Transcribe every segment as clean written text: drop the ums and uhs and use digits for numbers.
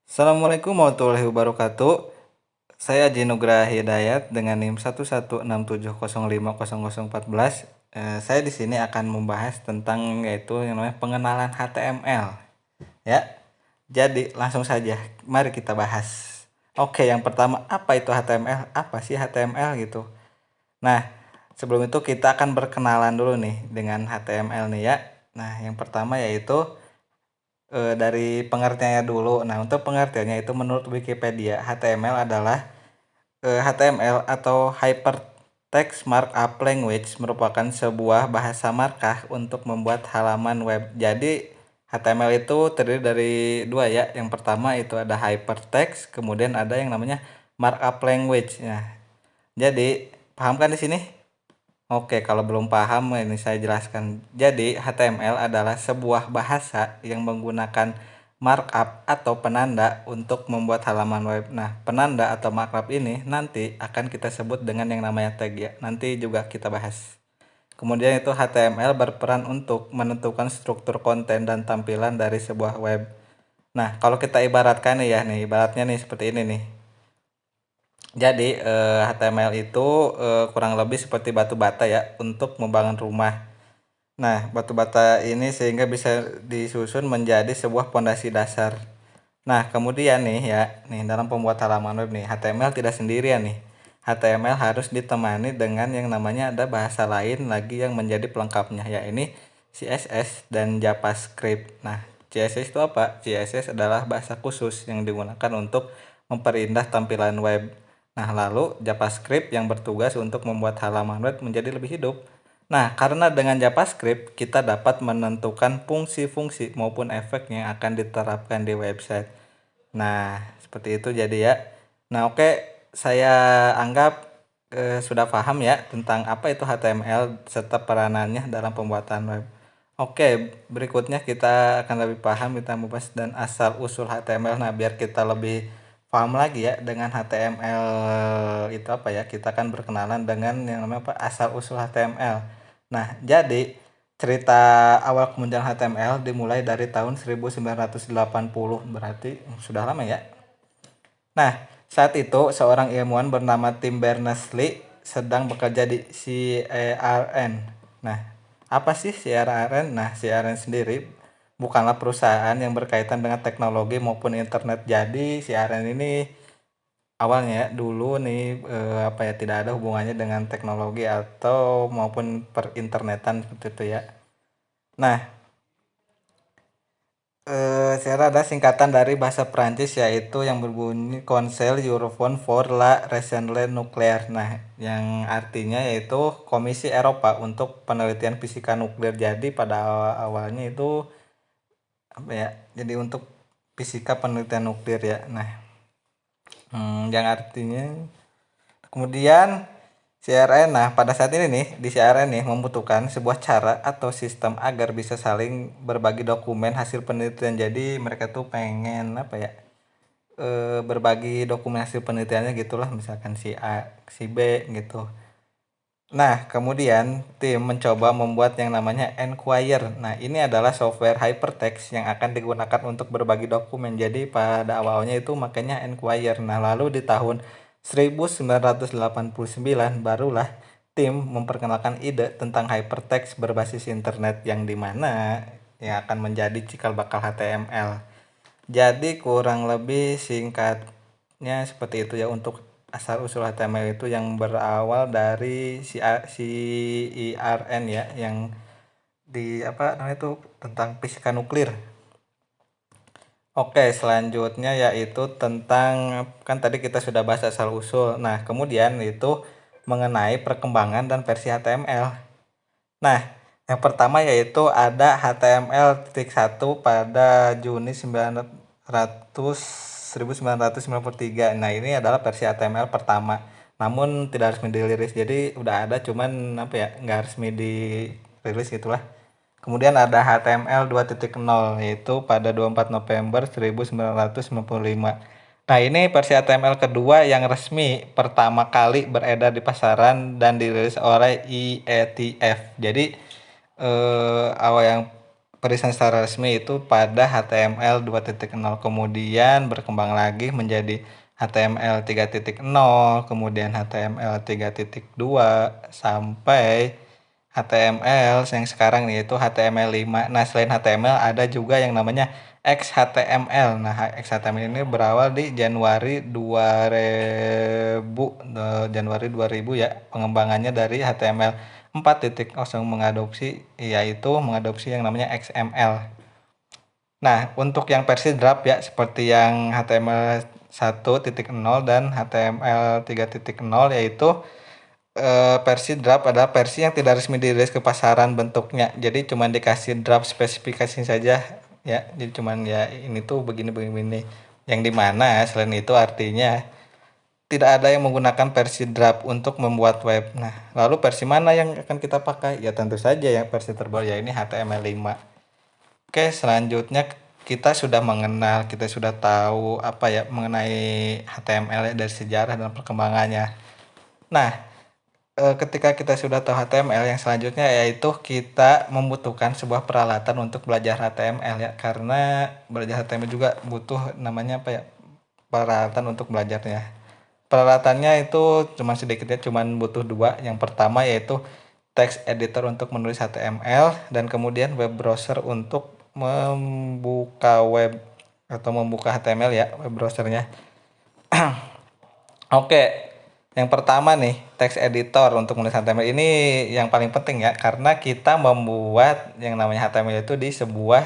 Assalamualaikum warahmatullahi wabarakatuh. Saya Aji Nugraha Hidayat dengan NIM 11670500014. Saya di sini akan membahas tentang yaitu yang namanya pengenalan HTML. Ya. Jadi langsung saja, mari kita bahas. Oke, yang pertama apa itu HTML? Apa sih HTML gitu? Nah, sebelum itu kita akan berkenalan dulu nih dengan HTML nih ya. Nah, yang pertama yaitu dari pengertiannya dulu. Nah, untuk pengertiannya itu menurut Wikipedia, HTML adalah HTML atau Hypertext Markup Language merupakan sebuah bahasa markah untuk membuat halaman web. Jadi HTML itu terdiri dari dua ya. Yang pertama itu ada hypertext, kemudian ada yang namanya markup language. Nah, jadi paham kan di sini? Oke, kalau belum paham ini saya jelaskan. Jadi, HTML adalah sebuah bahasa yang menggunakan markup atau penanda untuk membuat halaman web. Nah, penanda atau markup ini nanti akan kita sebut dengan yang namanya tag ya. Nanti juga kita bahas. Kemudian itu HTML berperan untuk menentukan struktur konten dan tampilan dari sebuah web. Nah, kalau kita ibaratkan nih ya, nih ibaratnya nih seperti ini nih. Jadi HTML itu kurang lebih seperti batu bata ya untuk membangun rumah. Nah, batu bata ini sehingga bisa disusun menjadi sebuah pondasi dasar. Nah, kemudian nih ya, nih dalam pembuat halaman web nih, HTML tidak sendirian nih. HTML harus ditemani dengan yang namanya ada bahasa lain lagi yang menjadi pelengkapnya, ya ini CSS dan JavaScript. Nah, CSS itu apa? CSS adalah bahasa khusus yang digunakan untuk memperindah tampilan web. Nah, lalu JavaScript yang bertugas untuk membuat halaman web menjadi lebih hidup. Nah, karena dengan JavaScript kita dapat menentukan fungsi-fungsi maupun efek yang akan diterapkan di website. Nah, seperti itu jadi ya. Nah, oke, saya anggap sudah paham ya tentang apa itu HTML serta peranannya dalam pembuatan web. Oke, berikutnya kita akan lebih paham kita membahas dan asal usul HTML. Nah, biar kita lebih paham lagi ya dengan HTML itu apa ya, kita akan berkenalan dengan yang namanya apa asal usul HTML. Nah, jadi cerita awal kemunculan HTML dimulai dari tahun 1980, berarti sudah lama ya. Nah, saat itu seorang ilmuwan bernama Tim Berners-Lee sedang bekerja di CERN. Nah, apa sih CERN? Nah, CERN sendiri bukanlah perusahaan yang berkaitan dengan teknologi maupun internet. Jadi, CERN ini awalnya ya, dulu nih apa ya tidak ada hubungannya dengan teknologi atau maupun perinternetan seperti itu ya. Nah, secara ada singkatan dari bahasa Prancis yaitu yang berbunyi Conseil Européen pour la Recherche Nucléaire. Nah, yang artinya yaitu Komisi Eropa untuk Penelitian Fisika Nuklir. Jadi pada awalnya itu apa ya? Jadi untuk fisika penelitian nuklir ya. Nah, yang artinya kemudian CRN. Nah, pada saat ini nih di CRN nih membutuhkan sebuah cara atau sistem agar bisa saling berbagi dokumen hasil penelitian. Jadi mereka tuh pengen apa ya? Berbagi dokumen hasil penelitiannya gitulah, misalkan si A, si B gitu. Nah, kemudian tim mencoba membuat yang namanya Enquire. Nah, ini adalah software hypertext yang akan digunakan untuk berbagi dokumen. Jadi pada awalnya itu makanya Enquire. Nah, lalu di tahun 1989 barulah tim memperkenalkan ide tentang hypertext berbasis internet yang dimana yang akan menjadi cikal bakal HTML. Jadi kurang lebih singkatnya seperti itu ya untuk asal usul HTML itu yang berawal dari CERN ya yang di apa namanya itu tentang fisika nuklir. Oke, selanjutnya yaitu tentang kan tadi kita sudah bahas asal usul. Nah, kemudian itu mengenai perkembangan dan versi HTML. Nah, yang pertama yaitu ada HTML.1 pada Juni 1993. Nah, ini adalah versi HTML pertama. Namun tidak resmi dirilis. Jadi udah ada cuman apa ya, nggak resmi dirilis gitulah. Kemudian ada HTML 2.0 yaitu pada 24 November 1995. Nah, ini versi HTML kedua yang resmi pertama kali beredar di pasaran dan dirilis oleh IETF. Jadi awal yang perizinan secara resmi itu pada HTML 2.0, kemudian berkembang lagi menjadi HTML 3.0, kemudian HTML 3.2 sampai HTML yang sekarang nih itu HTML 5. Nah, selain HTML ada juga yang namanya XHTML. Nah, XHTML ini berawal di Januari 2000, Januari 2000 ya. Pengembangannya dari HTML 4.0 mengadopsi yang namanya XML. Nah, untuk yang versi draft ya seperti yang HTML 1.0 dan HTML 3.0 yaitu versi draft adalah versi yang tidak resmi dirilis ke pasaran bentuknya. Jadi cuma dikasih draft spesifikasi saja ya. Jadi cuman ya ini tuh begini. Yang dimana selain itu artinya tidak ada yang menggunakan versi draft untuk membuat web. Nah, lalu versi mana yang akan kita pakai? Ya tentu saja yang versi terbaru ya ini HTML5. Oke, selanjutnya kita sudah mengenal, kita sudah tahu apa ya mengenai HTML ya, dari sejarah dan perkembangannya. Nah, ketika kita sudah tahu HTML, yang selanjutnya yaitu kita membutuhkan sebuah peralatan untuk belajar HTML ya, karena belajar HTML juga butuh namanya apa ya, peralatan untuk belajarnya. Peralatannya itu cuma sedikit ya, cuma butuh dua. Yang pertama yaitu text editor untuk menulis HTML dan kemudian web browser untuk membuka web atau membuka HTML ya, web browsernya. Oke, yang pertama nih text editor untuk menulis HTML ini yang paling penting ya, karena kita membuat yang namanya HTML itu di sebuah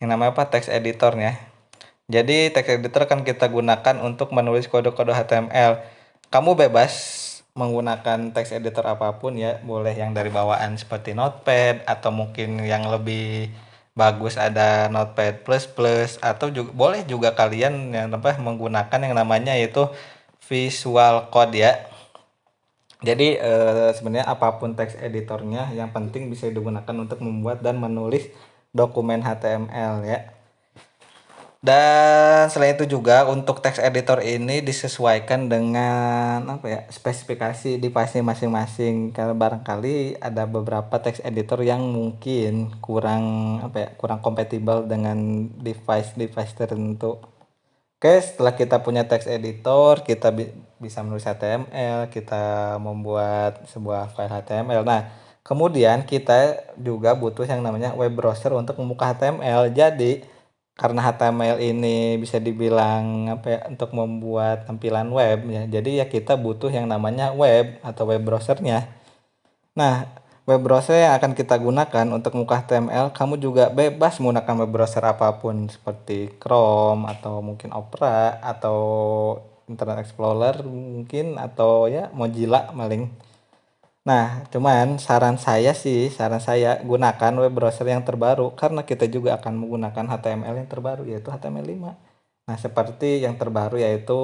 yang namanya apa, text editornya. Jadi text editor kan kita gunakan untuk menulis kode-kode HTML. Kamu bebas menggunakan text editor apapun ya, boleh yang dari bawaan seperti Notepad atau mungkin yang lebih bagus ada Notepad++ atau juga boleh juga kalian yang apa menggunakan yang namanya yaitu Visual Code ya. Jadi sebenarnya apapun text editornya yang penting bisa digunakan untuk membuat dan menulis dokumen HTML ya. Dan selain itu juga untuk text editor ini disesuaikan dengan apa ya, spesifikasi device masing-masing, karena barangkali ada beberapa text editor yang mungkin kurang apa ya, kurang kompatibel dengan device tertentu. Oke, setelah kita punya text editor, kita bisa menulis HTML, kita membuat sebuah file HTML. Nah, kemudian kita juga butuh yang namanya web browser untuk membuka HTML. Jadi, karena HTML ini bisa dibilang apa ya, untuk membuat tampilan web ya. Jadi ya kita butuh yang namanya web atau web browsernya. Nah, web browser yang akan kita gunakan untuk membuka HTML, kamu juga bebas menggunakan web browser apapun seperti Chrome atau mungkin Opera atau Internet Explorer mungkin atau ya Mozilla paling. Nah, cuman saran saya gunakan web browser yang terbaru karena kita juga akan menggunakan HTML yang terbaru yaitu HTML5. Nah, seperti yang terbaru yaitu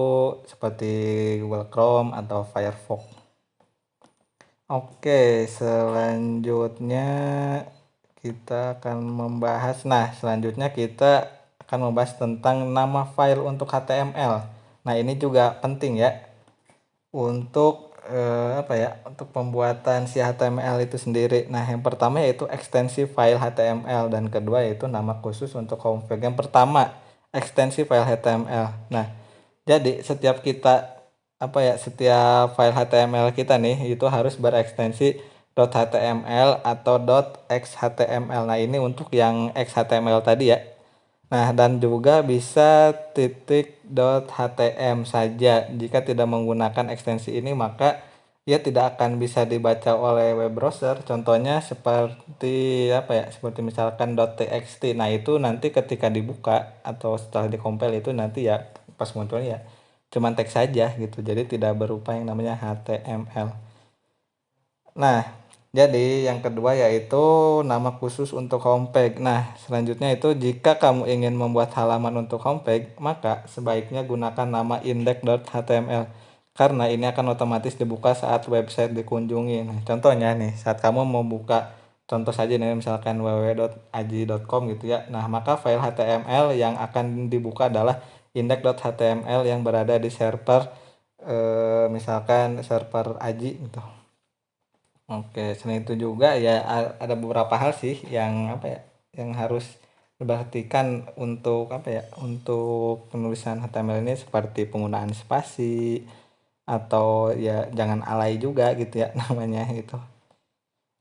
seperti Google Chrome atau Firefox. Oke, selanjutnya kita akan membahas. Nah, selanjutnya kita akan membahas tentang nama file untuk HTML. Nah, ini juga penting ya untuk apa ya? Untuk pembuatan si HTML itu sendiri. Nah, yang pertama yaitu ekstensi file HTML dan kedua yaitu nama khusus untuk config. Yang pertama, ekstensi file HTML. Nah, jadi setiap file HTML kita nih itu harus berekstensi .html atau .xhtml. Nah, ini untuk yang xhtml tadi ya. Nah, dan juga bisa .htm saja. Jika tidak menggunakan ekstensi ini maka ia tidak akan bisa dibaca oleh web browser. Contohnya seperti apa ya? Seperti misalkan .txt. Nah, itu nanti ketika dibuka atau setelah dikompil itu nanti ya pas munculnya ya cuman teks saja gitu. Jadi tidak berupa yang namanya HTML. Nah, jadi yang kedua yaitu nama khusus untuk homepage. Nah, selanjutnya itu jika kamu ingin membuat halaman untuk homepage, maka sebaiknya gunakan nama index.html karena ini akan otomatis dibuka saat website dikunjungi. Nah, contohnya nih, saat kamu membuka contoh saja nih misalkan www.aji.com gitu ya. Nah, maka file HTML yang akan dibuka adalah index.html yang berada di server misalkan server Aji gitu. Oke, selain itu juga ya ada beberapa hal sih yang apa ya, yang harus Berarti kan untuk apa ya? Untuk penulisan HTML ini seperti penggunaan spasi atau ya jangan alay juga gitu ya namanya itu.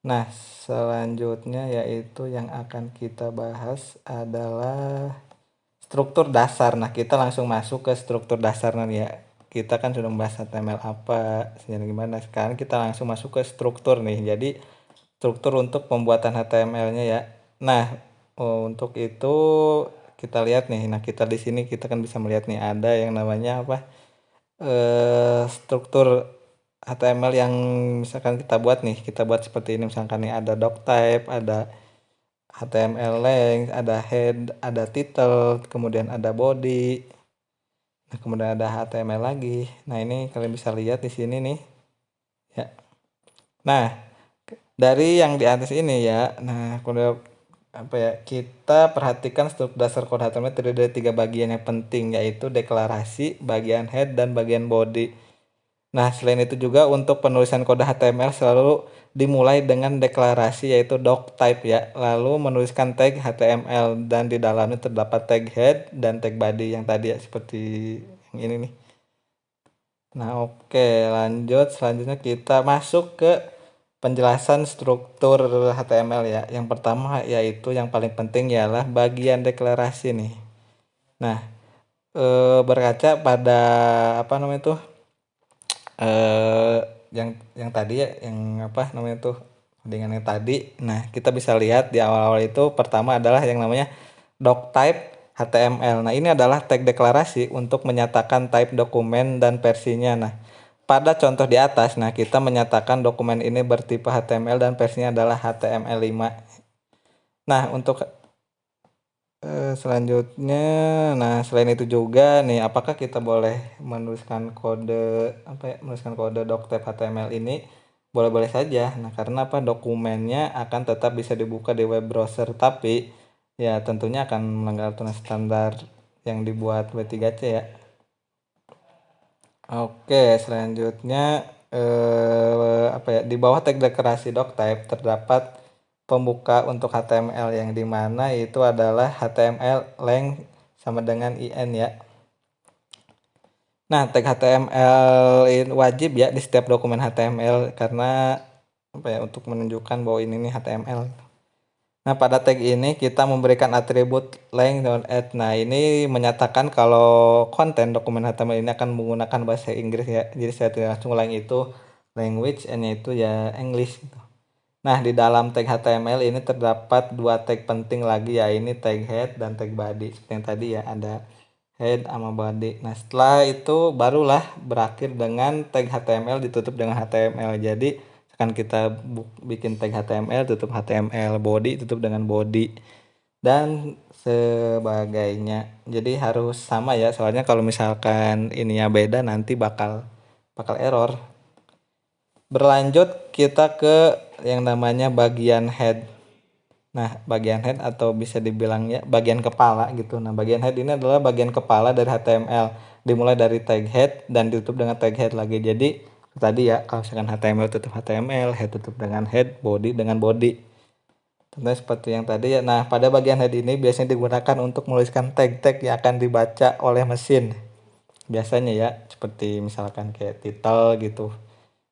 Nah, selanjutnya yaitu yang akan kita bahas adalah struktur dasar. Nah, kita langsung masuk ke struktur dasar nih ya. Kita kan sudah membahas HTML apa, sejarah gimana. Sekarang kita langsung masuk ke struktur nih. Jadi, struktur untuk pembuatan HTML-nya ya. Nah, untuk itu kita lihat nih. Nah, kita di sini kita kan bisa melihat nih ada yang namanya apa? Struktur HTML yang misalkan kita buat nih. Kita buat seperti ini misalkan nih ada doc type, ada HTML length, ada head, ada title, kemudian ada body. Nah, kemudian ada HTML lagi. Nah, ini kalian bisa lihat di sini nih. Ya. Nah, dari yang di atas ini ya. Nah, kalau apa ya? Kita perhatikan struktur dasar kode HTML terdiri dari 3 bagian yang penting yaitu deklarasi, bagian head dan bagian body. Nah, selain itu juga untuk penulisan kode HTML selalu dimulai dengan deklarasi yaitu doc type ya. Lalu menuliskan tag HTML dan di dalamnya terdapat tag head dan tag body yang tadi ya seperti yang ini nih. Nah, oke, lanjut. Selanjutnya kita masuk ke penjelasan struktur HTML ya. Yang pertama yaitu yang paling penting ialah bagian deklarasi nih. Nah, berkaca pada apa namanya itu yang tadi ya, yang apa namanya tuh dengan yang tadi. Nah, kita bisa lihat di awal-awal itu pertama adalah yang namanya doc type HTML. Nah, ini adalah tag deklarasi untuk menyatakan type dokumen dan versinya. Nah, pada contoh di atas, nah kita menyatakan dokumen ini bertipe HTML dan versinya adalah HTML5. Nah, untuk selanjutnya, nah selain itu juga nih, apakah kita boleh menuliskan kode apa ya, menuliskan kode doctype HTML ini? Boleh-boleh saja. Nah, karena apa? Dokumennya akan tetap bisa dibuka di web browser, tapi ya tentunya akan melanggar aturan standar yang dibuat W3C ya. Oke, selanjutnya apa ya? Di bawah tag deklarasi doctype terdapat pembuka untuk HTML yang dimana itu adalah HTML length sama dengan IN ya. Nah, tag HTML wajib ya di setiap dokumen HTML karena apa ya? Untuk menunjukkan bahwa ini nih HTML. Nah, pada tag ini kita memberikan atribut length dan add. Nah, ini menyatakan kalau konten dokumen HTML ini akan menggunakan bahasa Inggris ya. Jadi saya tidak langsung ulang itu language, N-nya itu ya English gitu. Nah, di dalam tag HTML ini terdapat 2 tag penting lagi ya, ini tag head dan tag body. Seperti yang tadi ya, ada head sama body. Nah, setelah itu barulah berakhir dengan tag HTML ditutup dengan HTML. Jadi akan kita bikin tag HTML, tutup HTML, body tutup dengan body dan sebagainya. Jadi harus sama ya, soalnya kalau misalkan ininya beda nanti bakal error. Berlanjut kita ke yang namanya bagian head. Nah, bagian head atau bisa dibilangnya bagian kepala gitu. Nah, bagian head ini adalah bagian kepala dari HTML. Dimulai dari tag head dan ditutup dengan tag head lagi. Jadi tadi ya, kalau misalkan HTML tutup HTML, head tutup dengan head, body dengan body. Tentunya seperti yang tadi ya. Nah, pada bagian head ini biasanya digunakan untuk menuliskan tag-tag yang akan dibaca oleh mesin. Biasanya ya, seperti misalkan kayak title gitu.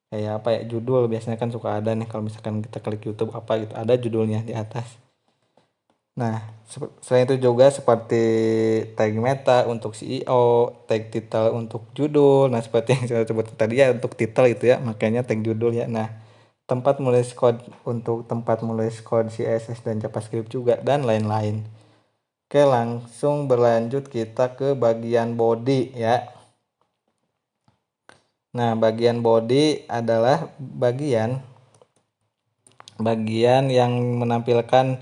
Kayak apa ya, judul biasanya kan suka ada nih kalau misalkan kita klik YouTube apa gitu, ada judulnya di atas. Nah, selain itu juga seperti tag meta untuk CEO, tag title untuk judul. Nah, seperti yang saya sebut tadi ya untuk title itu ya, makanya tag judul ya. Nah, tempat menulis code untuk tempat menulis code CSS dan JavaScript juga dan lain-lain. Oke, langsung berlanjut kita ke bagian body ya. Nah, bagian body adalah bagian yang menampilkan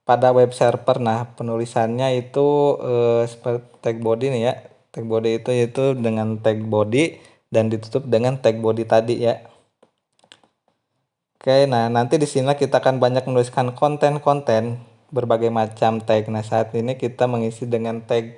pada web server. Nah, penulisannya itu seperti tag body nih ya. Tag body itu dengan tag body dan ditutup dengan tag body tadi ya. Oke, nah nanti di sini kita akan banyak menuliskan konten-konten berbagai macam tag. Nah, saat ini kita mengisi dengan tag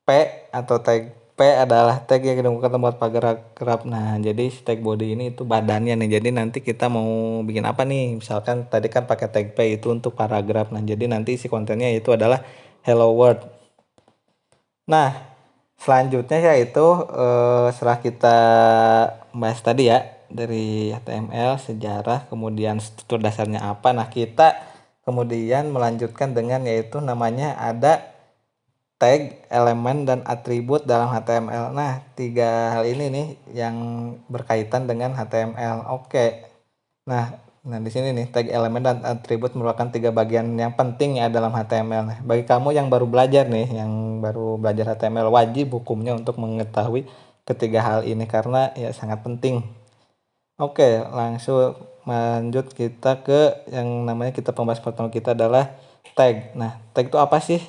P atau tag P adalah tag yang ditemukan tempat paragraf. Nah, jadi tag body ini itu badannya nih. Jadi nanti kita mau bikin apa nih? Misalkan tadi kan pakai tag P itu untuk paragraf. Nah, jadi nanti isi kontennya itu adalah hello world. Nah, selanjutnya yaitu setelah kita bahas tadi ya dari HTML, sejarah, kemudian struktur dasarnya apa. Nah, kita kemudian melanjutkan dengan yaitu namanya ada tag, elemen, dan atribut dalam HTML. Nah, tiga hal ini nih yang berkaitan dengan HTML. Oke. Nah di sini nih tag, elemen, dan atribut merupakan tiga bagian yang penting ya dalam HTML. Nah, bagi kamu yang baru belajar nih, yang baru belajar HTML, wajib hukumnya untuk mengetahui ketiga hal ini karena ya sangat penting. Oke, langsung lanjut kita ke yang namanya pembahasan pertama kita adalah tag. Nah, tag itu apa sih?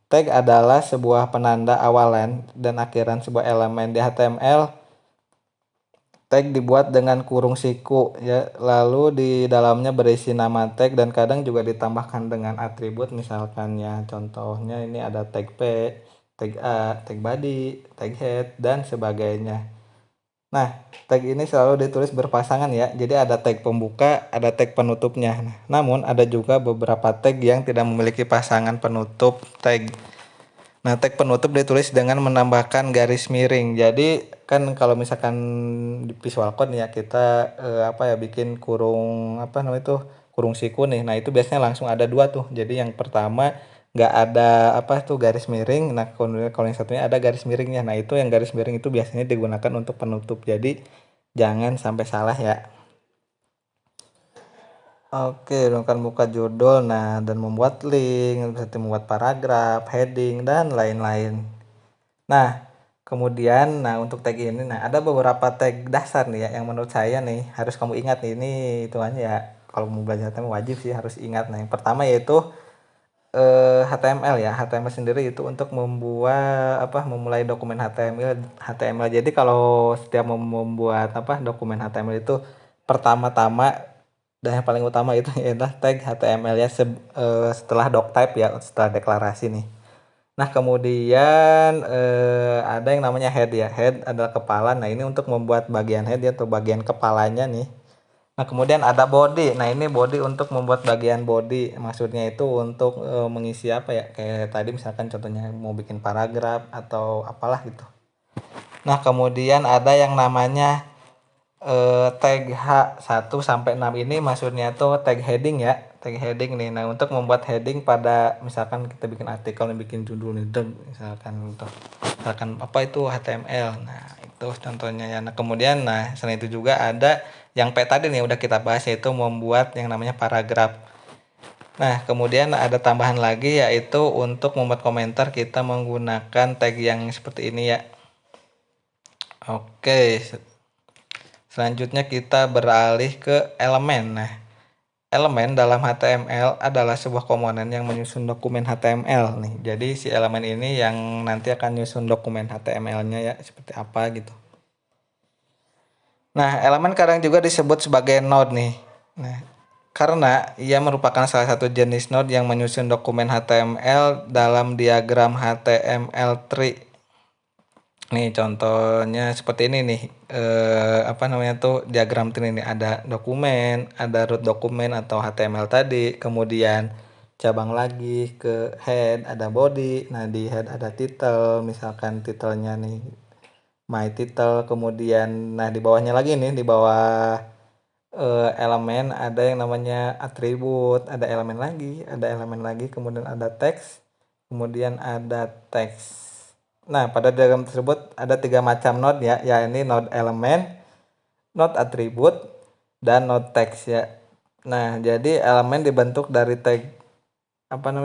Tag adalah sebuah penanda awalan dan akhiran sebuah elemen di HTML. Tag dibuat dengan kurung siku ya, lalu di dalamnya berisi nama tag dan kadang juga ditambahkan dengan atribut, misalkan ya contohnya ini ada tag P, tag A, tag body, tag head, dan sebagainya. Nah, tag ini selalu ditulis berpasangan ya. Jadi ada tag pembuka, ada tag penutupnya. Nah, namun ada juga beberapa tag yang tidak memiliki pasangan penutup tag. Nah, tag penutup ditulis dengan menambahkan garis miring. Jadi kan kalau misalkan di Visual Code ya kita bikin kurung kurung siku nih. Nah, itu biasanya langsung ada dua tuh. Jadi yang pertama nggak ada garis miring. Nah, kalau yang satunya ada garis miringnya. Nah, itu yang garis miring itu biasanya digunakan untuk penutup. Jadi jangan sampai salah ya. Oke, kan buka judul, nah dan membuat link, seperti membuat paragraf, heading, dan lain-lain. Nah, kemudian, untuk tag ini, ada beberapa tag dasar nih ya, yang menurut saya nih harus kamu ingat nih, ini hitungannya ya, kalau mau belajar HTML wajib sih harus ingat. Nah, yang pertama yaitu HTML ya, HTML sendiri itu untuk memulai dokumen HTML. Jadi kalau setiap membuat dokumen HTML itu pertama-tama dan yang paling utama itu adalah tag HTML ya, setelah doctype ya, setelah deklarasi nih. Nah, kemudian ada yang namanya head ya. Head adalah kepala. Nah, ini untuk membuat bagian head ya, atau bagian kepalanya nih. Nah, kemudian ada body. Nah, ini body untuk membuat bagian body. Maksudnya itu untuk mengisi apa ya? Kayak tadi misalkan contohnya mau bikin paragraf atau apalah gitu. Nah, kemudian ada yang namanya tag H1 sampai 6 ini maksudnya tuh tag heading ya, tag heading nih. Nah, untuk membuat heading pada misalkan kita bikin artikel, bikin judul nih, misalkan apa itu HTML. Nah, itu contohnya ya. Nah, kemudian selain itu juga ada yang P tadi nih udah kita bahas, yaitu membuat yang namanya paragraf. Nah, kemudian ada tambahan lagi yaitu untuk membuat komentar kita menggunakan tag yang seperti ini ya. Oke. Selanjutnya kita beralih ke elemen. Nah, elemen dalam HTML adalah sebuah komponen yang menyusun dokumen HTML nih. Jadi si elemen ini yang nanti akan menyusun dokumen HTML-nya ya, seperti apa gitu. Nah, elemen kadang juga disebut sebagai node nih. Nah, karena ia merupakan salah satu jenis node yang menyusun dokumen HTML dalam diagram HTML tree. Nih contohnya seperti ini nih, diagram tree ini ada dokumen, ada root dokumen atau HTML tadi, kemudian cabang lagi ke head, ada body. Nah, di head ada title, misalkan titelnya nih my title, kemudian di bawahnya lagi nih, di bawah elemen ada yang namanya atribut, ada elemen lagi, kemudian ada teks, kemudian ada teks. Nah, pada diagram tersebut ada 3 macam node ya, yakni node elemen, node atribut, dan node teks ya. Nah, jadi elemen dibentuk dari tag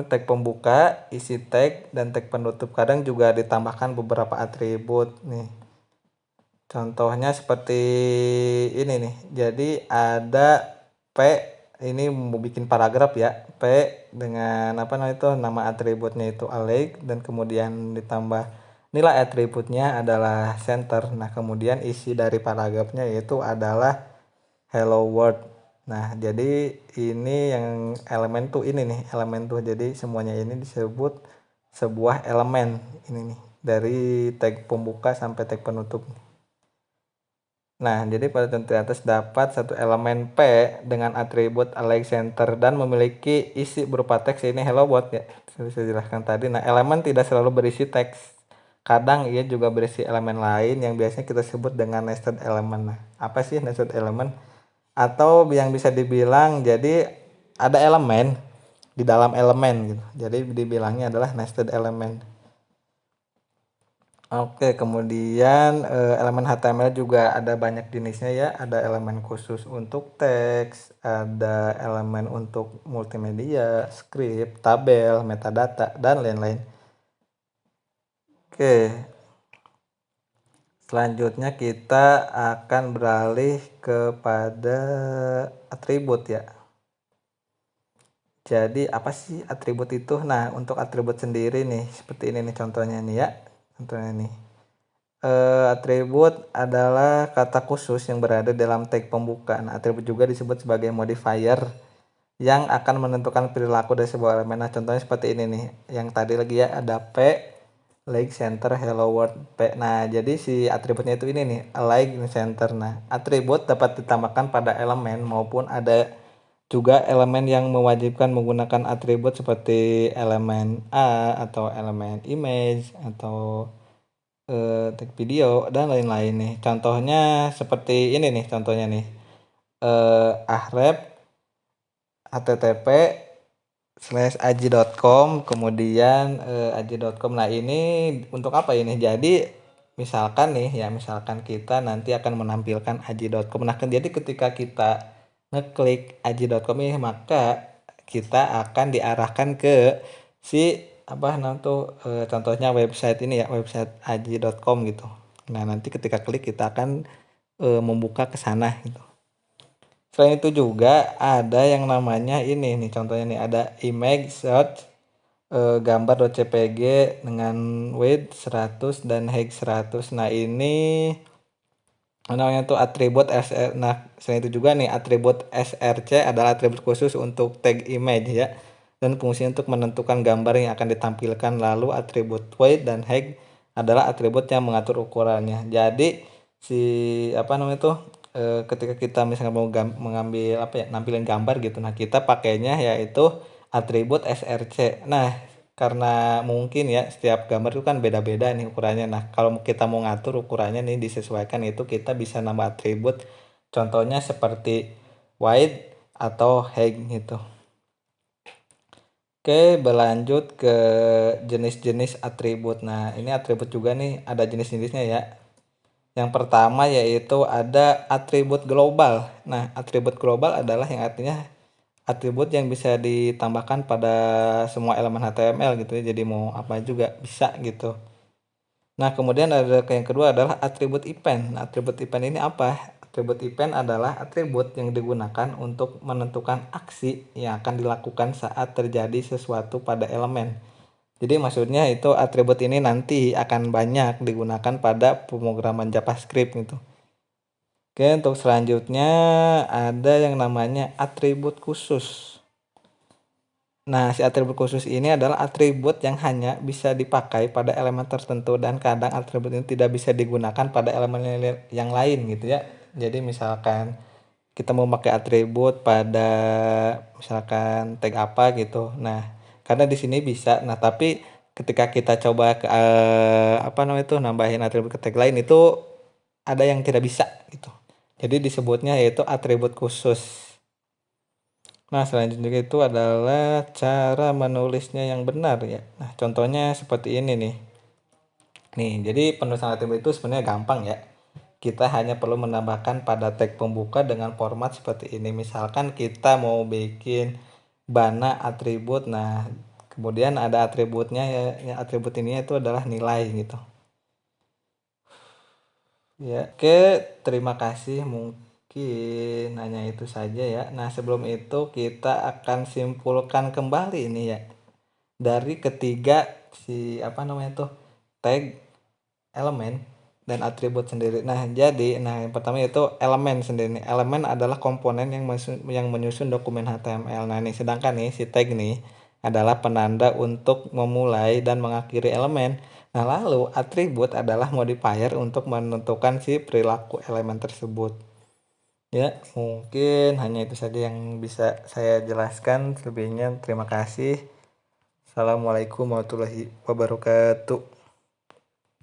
tag pembuka, isi tag, dan tag penutup. Kadang juga ditambahkan beberapa atribut nih. Contohnya seperti ini nih. Jadi ada P, ini mau bikin paragraf ya. P dengan nama atributnya itu Alex, dan kemudian ditambah nilai atributnya adalah center. Nah, kemudian isi dari paragrafnya yaitu adalah hello world. Nah, jadi ini yang elemen tuh ini nih, elemen tuh. Jadi semuanya ini disebut sebuah elemen ini nih. dari tag pembuka sampai tag penutup. Nah, jadi pada contoh di atas dapat satu elemen P dengan atribut align center dan memiliki isi berupa teks, ini hello world ya. Saya jelaskan tadi. Nah, elemen tidak selalu berisi teks. Kadang ia juga berisi elemen lain yang biasanya kita sebut dengan nested element. Nah, apa sih nested element? Atau yang bisa dibilang jadi ada elemen di dalam elemen gitu. Jadi dibilangnya adalah nested element. Oke, kemudian elemen HTML juga ada banyak jenisnya ya. Ada elemen khusus untuk teks, ada elemen untuk multimedia, script, tabel, metadata, dan lain-lain. Oke, selanjutnya kita akan beralih kepada atribut ya. Jadi apa sih atribut itu? Nah, untuk atribut sendiri nih, seperti ini nih contohnya nih ya. Contohnya nih. Atribut adalah kata khusus yang berada dalam tag pembuka. Nah, atribut juga disebut sebagai modifier yang akan menentukan perilaku dari sebuah elemen. Nah, contohnya seperti ini nih. Yang tadi lagi ya ada P, like center, hello world, P. Nah, jadi si atributnya itu ini nih, like center. Nah, atribut dapat ditambahkan pada elemen maupun ada juga elemen yang mewajibkan menggunakan atribut seperti elemen A atau elemen image atau tag video dan lain-lain nih. Contohnya seperti ini nih contohnya nih. Ahref http/aji.com kemudian aji.com. Nah, ini untuk apa ini? Jadi misalkan nih ya, misalkan kita nanti akan menampilkan aji.com. Nah, jadi ketika kita ngeklik aji.com ini maka kita akan diarahkan ke si apa namanya tuh contohnya website ini ya, website aji.com gitu. Nah, nanti ketika klik kita akan membuka ke sana gitu. Selain itu juga ada yang namanya ini nih contohnya nih, ada image search gambar.jpg dengan width 100 dan height 100. Nah, ini namanya tuh atribut SR. Nah, selain itu juga nih atribut SRC adalah atribut khusus untuk tag image ya, dan fungsi untuk menentukan gambar yang akan ditampilkan. Lalu atribut weight dan height adalah atribut yang mengatur ukurannya. Jadi si apa namanya tuh ketika kita misalnya mau mengambil apa ya, nampilin gambar gitu. Nah, kita pakainya yaitu atribut SRC. Nah, karena mungkin ya setiap gambar itu kan beda-beda nih ukurannya. Nah, kalau kita mau ngatur ukurannya nih disesuaikan, itu kita bisa nambah atribut. Contohnya seperti width atau height gitu. Oke, berlanjut ke jenis-jenis atribut. Nah, ini atribut juga nih ada jenis-jenisnya ya. Yang pertama yaitu ada atribut global. Nah, atribut global adalah yang artinya atribut yang bisa ditambahkan pada semua elemen HTML gitu ya. Jadi mau apa juga bisa gitu. Nah, kemudian ada yang kedua adalah atribut event. Nah, atribut event ini apa? Atribut event adalah atribut yang digunakan untuk menentukan aksi yang akan dilakukan saat terjadi sesuatu pada elemen. Jadi maksudnya itu atribut ini nanti akan banyak digunakan pada pemrograman JavaScript gitu. Oke, untuk selanjutnya ada yang namanya atribut khusus. Nah, si atribut khusus ini adalah atribut yang hanya bisa dipakai pada elemen tertentu dan kadang atribut ini tidak bisa digunakan pada elemen yang lain gitu ya. Jadi misalkan kita mau pakai atribut pada misalkan tag apa gitu. Nah, karena di sini bisa. Nah, tapi ketika kita coba ke apa namanya itu nambahin atribut ke tag lain itu ada yang tidak bisa gitu. Jadi disebutnya yaitu atribut khusus. Nah, selanjutnya itu adalah cara menulisnya yang benar ya. Nah, contohnya seperti ini nih. Nih, jadi penulisan atribut itu sebenarnya gampang ya. Kita hanya perlu menambahkan pada tag pembuka dengan format seperti ini. Misalkan kita mau bikin bana atribut. Nah, kemudian ada atributnya ya, atribut ini itu adalah nilai gitu. Ya, oke, terima kasih. Mungkin hanya itu saja ya. Nah, sebelum itu kita akan simpulkan kembali ini ya. Dari ketiga si apa namanya tuh tag, elemen, dan atribut sendiri. Nah, jadi yang pertama itu elemen sendiri. Elemen adalah komponen yang menyusun dokumen HTML. Nah, nih sedangkan nih si tag nih adalah penanda untuk memulai dan mengakhiri elemen. Nah, lalu atribut adalah modifier untuk menentukan si perilaku elemen tersebut. Ya, mungkin hanya itu saja yang bisa saya jelaskan. Selebihnya terima kasih. Assalamualaikum warahmatullahi wabarakatuh.